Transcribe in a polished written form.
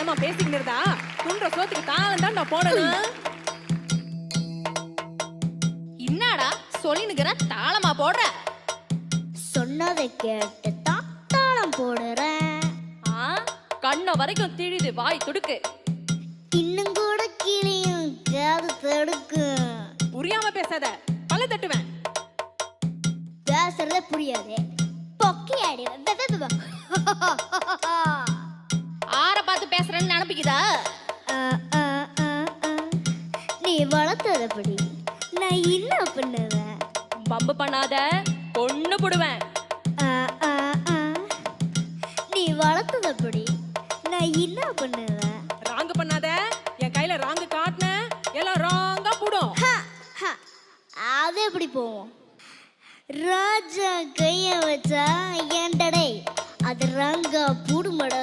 தாளமா பேசிக்கிட்டு இருந்தா துன்ற சோத்துக்கு தாளம் தான் நான் போடணும். என்னடா சொல்லினுக்கிற தாளமா போடுற? சொன்னதை கேட்டு தான் தாளம் போடுறேன். கண்ண வரைக்கும் திழிது வாய் துடுக்கு. இன்னும் கூட கிளியும் காது தடுக்கு. புரியாம பேசாத, பல்ல தட்டுவேன். பேசுறதே புரியாதே, பொக்கி ஆடி. ஆற பார்த்து பேசுறேன்னு நினைப்பிக்குதா? நீ வளர்த்ததபடி நான் என்ன பண்ணுவேன்? பம்பு பண்ணாத, பொண்ணு போடுவேன். நீ வளர்த்ததபடி நான் என்ன பண்ணுவேன்? ராங்கு பண்ணாத, என் கையில ராங்கு காட்டின எல்லாம் ராங்கா போடும். அது எப்படி போவோம்? ராஜா கைய வச்சா ஏண்டடே அது ராங்கா பூடுமட.